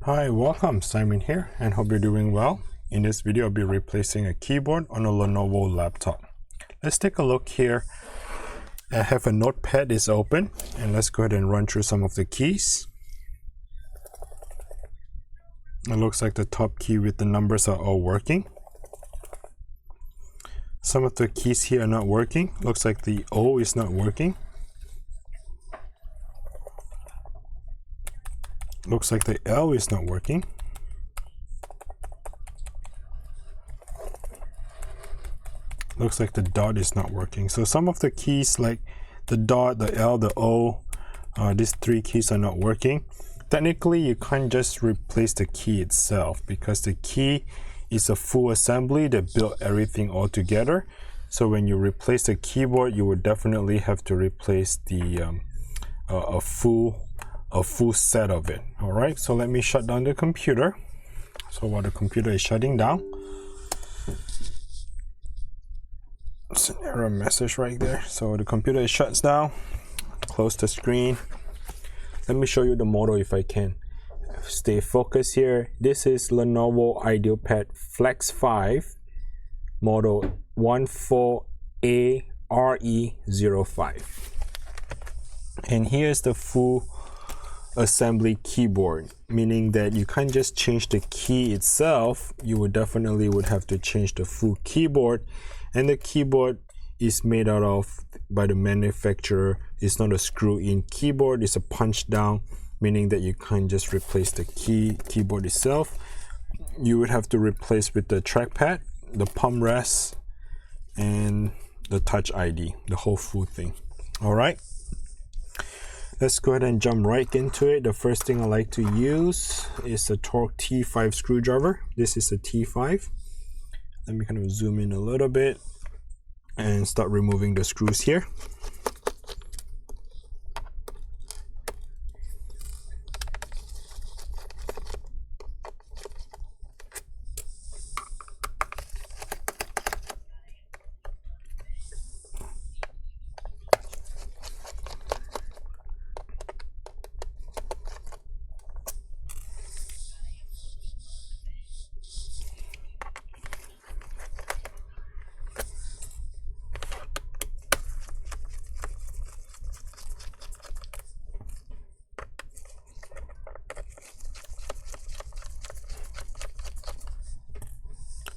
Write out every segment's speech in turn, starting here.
Hi, welcome. Simon here and hope you're doing well. In this video, I'll be replacing a keyboard on a Lenovo laptop. Let's take a look here. I have a notepad is open and let's go ahead and run through some of the keys. It looks like the top key with the numbers are all working. Some of the keys here are not working. Looks like the O is not working. Looks like the L is not working. Looks like the dot is not working. So some of the keys like the dot, the L, the O, these three keys are not working. Technically, you can't just replace the key itself because the key is a full assembly that built everything all together. So when you replace the keyboard, you would definitely have to replace the a full set of it. All right, so let me shut down the computer. So while the computer is shutting down, it's an error message right there. So the computer shuts down. Close the screen. Let me show you the model if I can. Stay focused here. This is Lenovo IdeaPad Flex 5 model 14ARE05. And here's the full assembly keyboard, meaning that you can't just change the key itself. You would definitely have to change the full keyboard, and the keyboard is made out of by the manufacturer. It's not a screw-in keyboard, it's a punch down, meaning that you can't just replace the keyboard itself. You would have to replace with the trackpad, the palm rest, and the touch ID, the whole full thing. All right, let's go ahead and jump right into it. The first thing I like to use is a Torque T5 screwdriver. This is a T5. Let me kind of zoom in a little bit and start removing the screws here.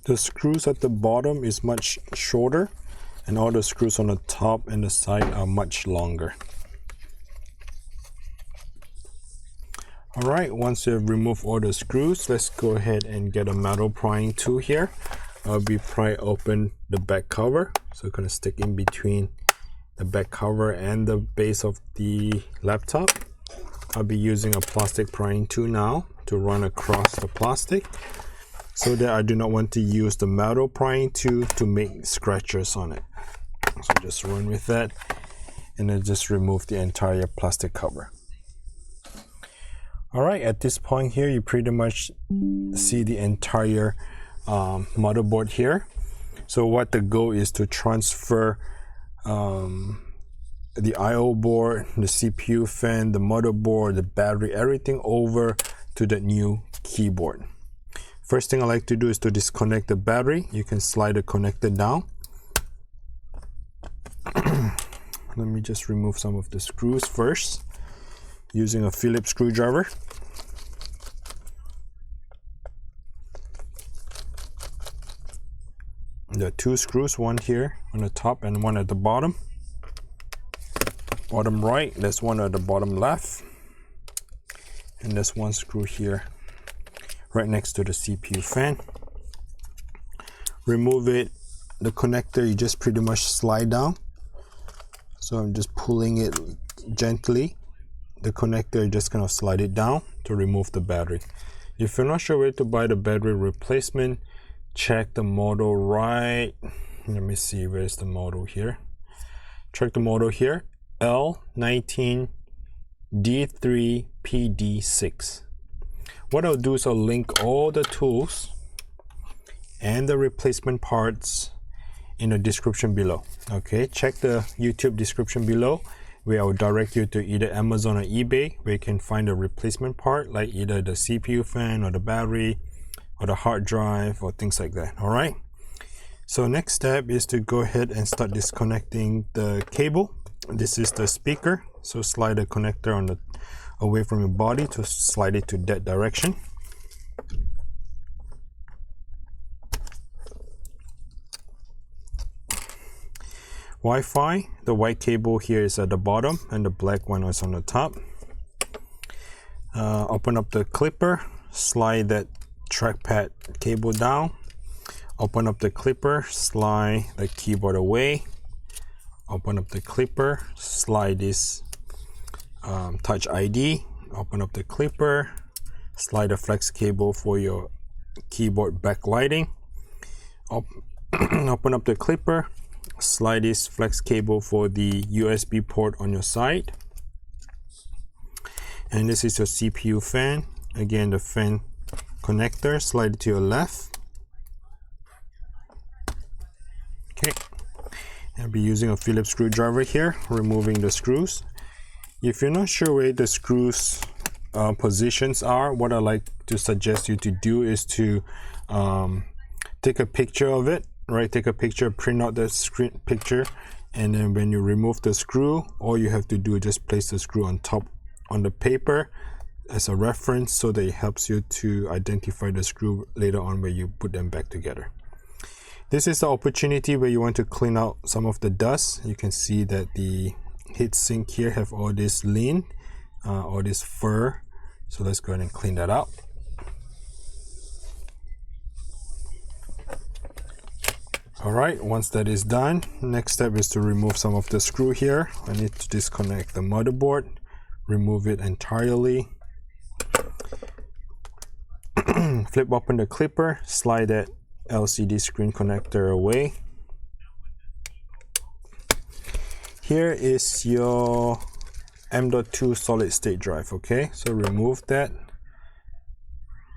The screws at the bottom is much shorter, and all the screws on the top and the side are much longer. All right, once you have removed all the screws, let's go ahead and get a metal prying tool here. I'll be pry open the back cover, so I'm gonna stick in between the back cover and the base of the laptop. I'll be using a plastic prying tool now to run across the plastic, so that I do not want to use the metal prying tool to make scratches on it. So just run with that and then just remove the entire plastic cover. All right, at this point here, you pretty much see the entire motherboard here. So what the goal is to transfer the I/O board, the CPU fan, the motherboard, the battery, everything over to the new keyboard. First thing I like to do is to disconnect the battery. You can slide the connector down. Let me just remove some of the screws first using a Phillips screwdriver. There are two screws, one here on the top and one at the bottom. Bottom right, there's one at the bottom left. And there's one screw here right next to the CPU fan. Remove it. The connector, you just pretty much slide down. So I'm just pulling it gently. The connector, you just kind of slide it down to remove the battery. If you're not sure where to buy the battery replacement, check the model right. Let me see, where's the model here? Check the model here, L19D3PD6. What I'll do is I'll link all the tools and the replacement parts in the description below. Okay, check the YouTube description below where I will direct you to either Amazon or eBay, where you can find a replacement part like either the CPU fan or the battery or the hard drive or things like that. All right. So next step is to go ahead and start disconnecting the cable. This is the speaker. So slide the connector on the away from your body to slide it to that direction. Wi-Fi, the white cable here is at the bottom and the black one is on the top. Open up the clipper, slide that trackpad cable down. Open up the clipper, slide the keyboard away. Open up the clipper, slide this Touch ID. Open up the clipper, slide the flex cable for your keyboard backlighting. Open up the clipper, slide this flex cable for the USB port on your side. And this is your CPU fan. Again, the fan connector, slide it to your left. Okay. I'll be using a Phillips screwdriver here, removing the screws. If you're not sure where the screws positions are, what I like to suggest you to do is to take a picture of it. Right, take a picture, print out the screen picture, and then when you remove the screw, all you have to do is just place the screw on top on the paper as a reference, so that it helps you to identify the screw later on when you put them back together. This is the opportunity where you want to clean out some of the dust. You can see that the heatsink here have all this lint, all this fur. So let's go ahead and clean that out. All right, once that is done, next step is to remove some of the screw here. I need to disconnect the motherboard, remove it entirely. Flip open the clipper, slide that LCD screen connector away. Here is your M.2 solid state drive, okay? So remove that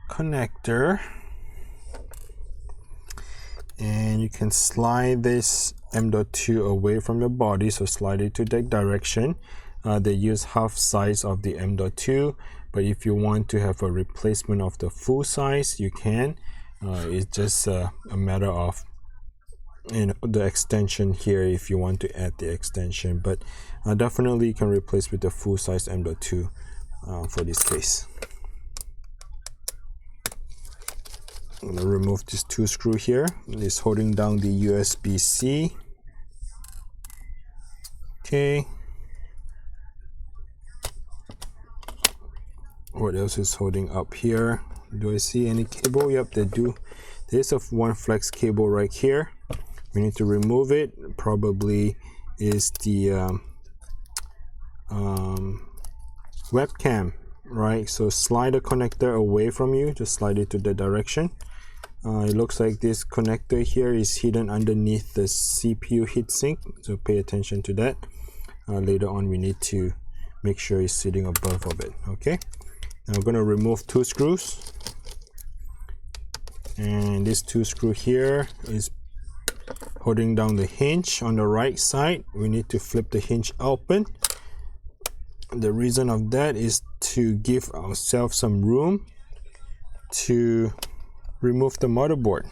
connector. And you can slide this M.2 away from your body, so slide it to that direction. They use half size of the M.2, but if you want to have a replacement of the full size, you can. It's just a matter of the extension here if you want to add the extension, but definitely you can replace with the full size M.2 for this case. I'm going to remove this two screw here. It's holding down the USB-C. Okay. What else is holding up here? Do I see any cable? Yep, they do. There's one flex cable right here. We need to remove it. Probably is the webcam, right? So slide the connector away from you. Just slide it to the direction. It looks like this connector here is hidden underneath the CPU heatsink, so pay attention to that. Later on we need to make sure it's sitting above of it. Okay, now we're going to remove two screws, and this two screw here is holding down the hinge on the right side. We need to flip the hinge open. The reason of that is to give ourselves some room to remove the motherboard.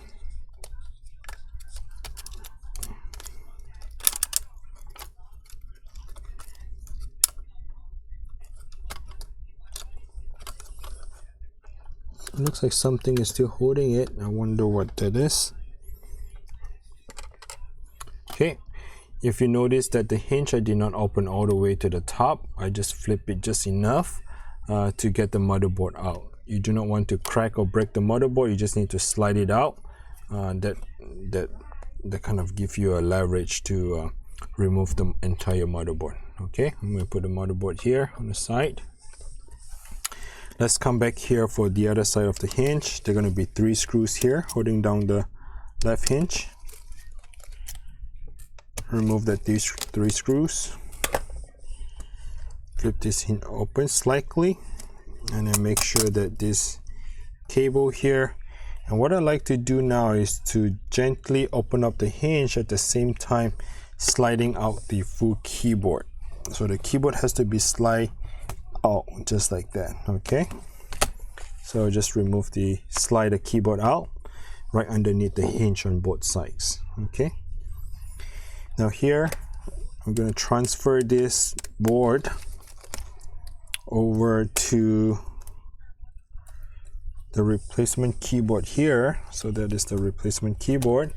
It looks like something is still holding it. I wonder what that is. Okay, if you notice that the hinge I did not open all the way to the top, I just flip it just enough to get the motherboard out. You do not want to crack or break the motherboard. You just need to slide it out. That kind of give you a leverage to remove the entire motherboard. Okay, I'm going to put the motherboard here on the side. Let's come back here for the other side of the hinge. There are going to be 3 screws here holding down the left hinge. Remove these 3 screws. Flip this hinge open slightly, and then make sure that this cable here. And what I like to do now is to gently open up the hinge at the same time sliding out the full keyboard. So the keyboard has to be slide out just like that. Okay, so just remove slide the keyboard out right underneath the hinge on both sides. Okay, now here I'm going to transfer this board over to the replacement keyboard here. So that is the replacement keyboard.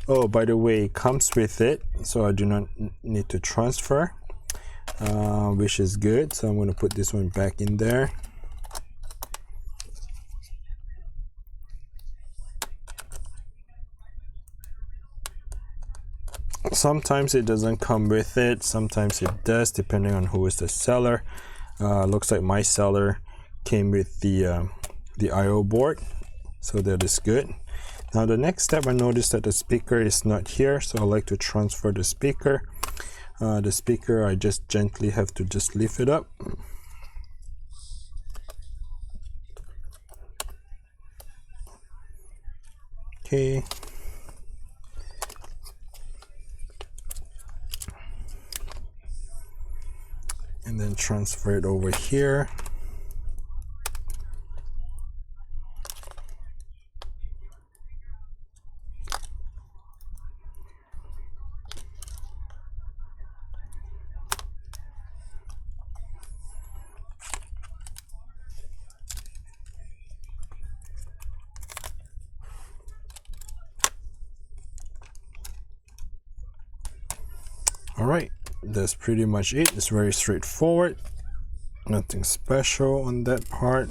Oh, by the way, it comes with it, so I do not need to transfer, which is good. So I'm going to put this one back in there. Sometimes it doesn't come with it, sometimes it does, depending on who is the seller. Looks like my seller came with the I/O board, so that is good. Now the next step, I noticed that the speaker is not here, so I like to transfer the speaker. I just gently have to just lift it up. Okay. And then transfer it over here. All right, that's pretty much it. It's very straightforward, nothing special on that part.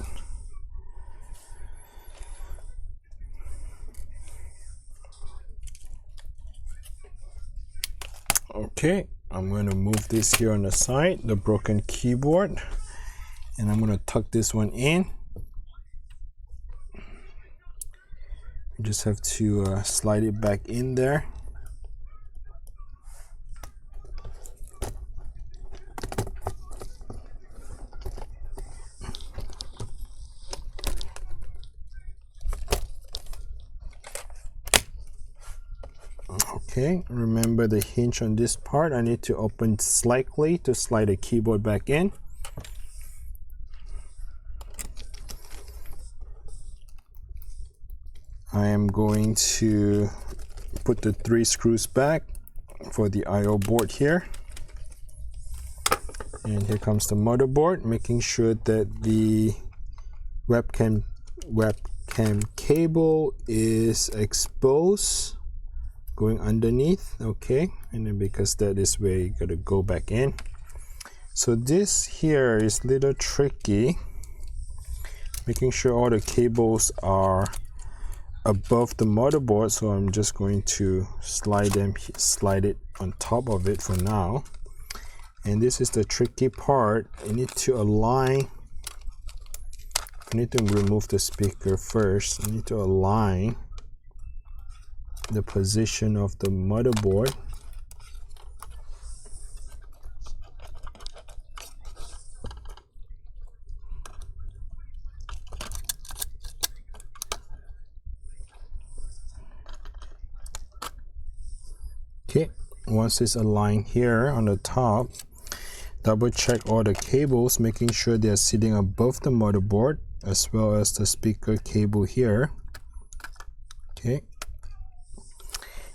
Okay, I'm going to move this here on the side, the broken keyboard, and I'm going to tuck this one in. You just have to slide it back in there. Okay, remember the hinge on this part, I need to open slightly to slide the keyboard back in. I am going to put the 3 screws back for the I/O board here. And here comes the motherboard, making sure that the webcam cable is exposed, going underneath. Okay, and then because that is where you gotta go back in. So this here is a little tricky, making sure all the cables are above the motherboard. So I'm just going to slide it on top of it for now. And this is the tricky part. I need to align. I need to remove the speaker first. I need to align the position of the motherboard. Okay, once it's aligned here on the top, double check all the cables, making sure they are sitting above the motherboard, as well as the speaker cable here. Okay,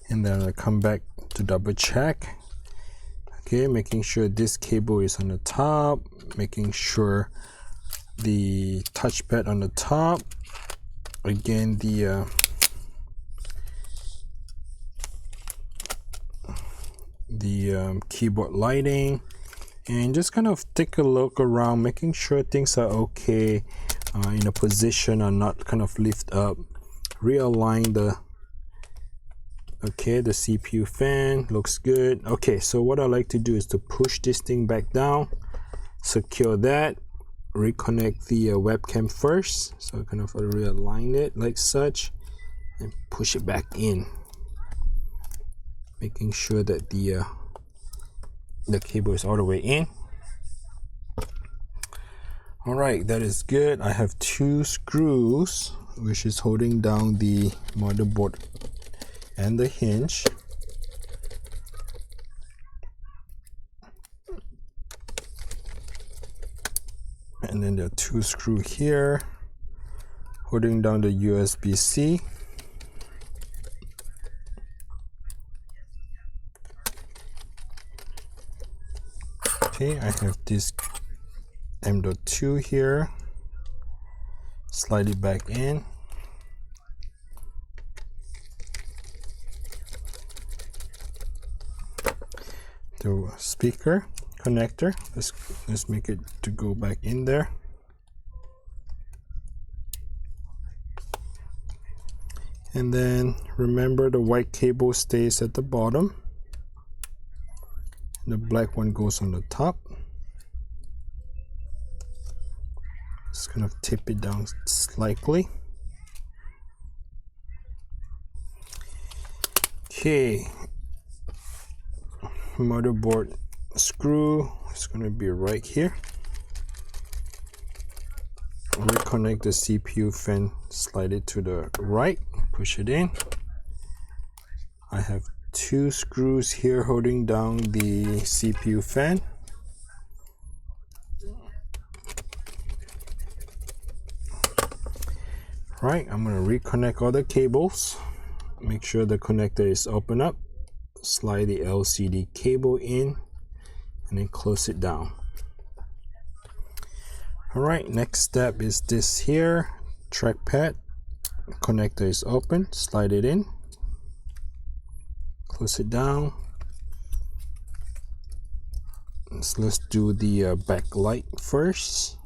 and then I come back to double check. Okay, making sure this cable is on the top, making sure the touchpad on the top, again the keyboard lighting, and just kind of take a look around, making sure things are okay in a position or not kind of lift up. Realign the the CPU fan looks good. Okay, so what I like to do is to push this thing back down, secure that, reconnect the webcam first, so I kind of realign it like such and push it back in, making sure that the cable is all the way in. All right, that is good. I have 2 screws which is holding down the motherboard and the hinge. then there are 2 screws here holding down the USB-C. Okay, I have this M.2 here. Slide it back in. The speaker connector, let's make it to go back in there. And then remember, the white cable stays at the bottom. The black one goes on the top. Just kind of tip it down slightly. Okay, motherboard screw is going to be right here. Reconnect the CPU fan, slide it to the right, push it in. I have 2 screws here holding down the CPU fan. Right, I'm going to reconnect all the cables. Make sure the connector is open up. Slide the LCD cable in and then close it down. Alright, next step is this here, trackpad. Connector is open, slide it in, close it down. Let's do the backlight first.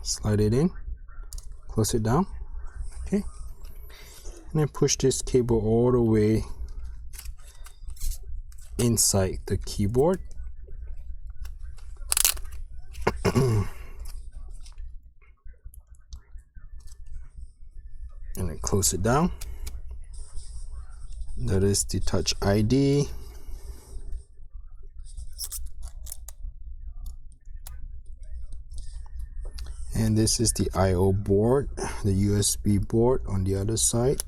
Slide it in, close it down. Okay, and then push this cable all the way inside the keyboard. And then close it down. That is the Touch ID. And this is the I/O board, the USB board on the other side.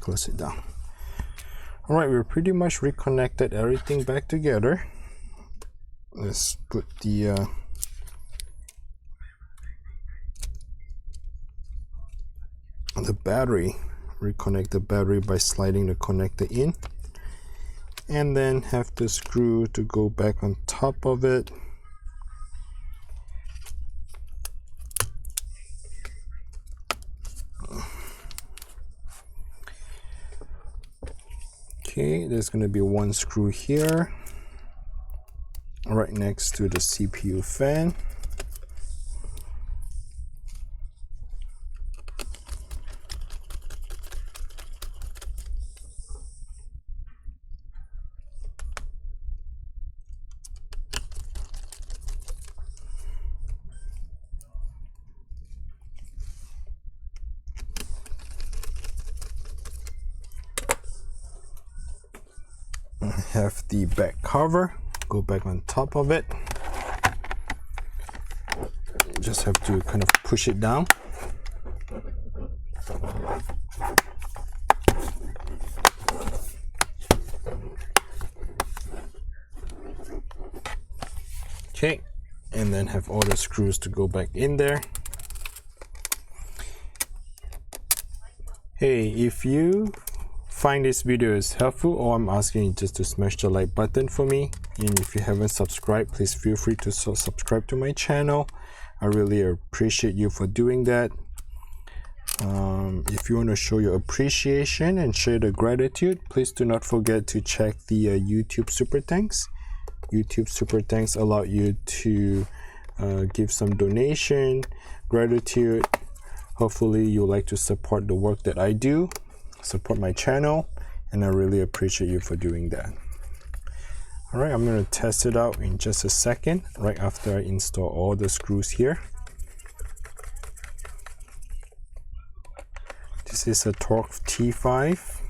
Close it down. Alright, we're pretty much reconnected everything back together. Let's put the battery, reconnect the battery by sliding the connector in, and then have the screw to go back on top of it. Okay, there's going to be 1 screw here right next to the CPU fan. Have the back cover, go back on top of it. Just have to kind of push it down. Okay, and then have all the screws to go back in there. Hey, if you find this video is helpful, or I'm asking you just to smash the like button for me, and if you haven't subscribed, please feel free to subscribe to my channel. I really appreciate you for doing that. If you want to show your appreciation and share the gratitude, please do not forget to check the YouTube Super Thanks. YouTube Super Thanks allow you to give some donation, gratitude. Hopefully you like to support the work that I do, support my channel, and I really appreciate you for doing that. Alright, I'm going to test it out in just a second, right after I install all the screws here. This is a Torque T5.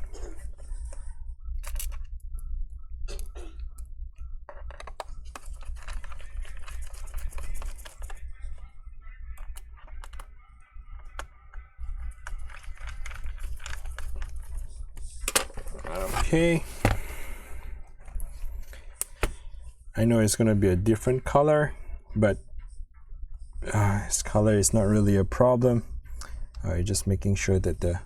Okay, I know it's going to be a different color, but this color is not really a problem. Just making sure that the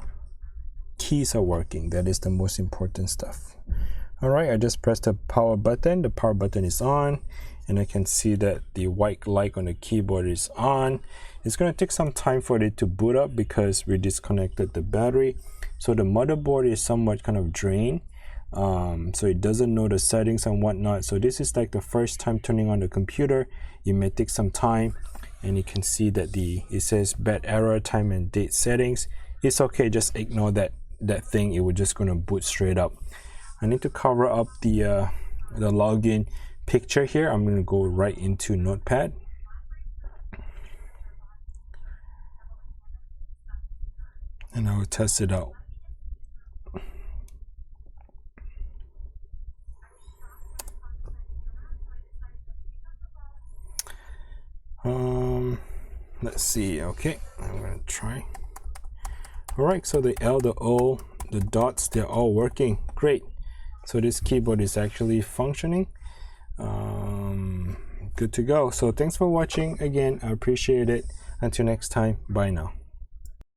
keys are working. That is the most important stuff. All right, I just pressed the power button. The power button is on, and I can see that the white light on the keyboard is on. It's going to take some time for it to boot up because we disconnected the battery. So the motherboard is somewhat kind of drained. So it doesn't know the settings and whatnot. So this is like the first time turning on the computer. It may take some time, and you can see that it says bad error, time and date settings. It's okay, just ignore that thing. It was just going to boot straight up. I need to cover up the login picture here. I'm going to go right into Notepad. And I will test it out. Let's see. Okay, I'm gonna try. All right, so the L, the O, the dots, they're all working great. So this keyboard is actually functioning. Good to go. So thanks for watching again. I appreciate it. Until next time, bye now.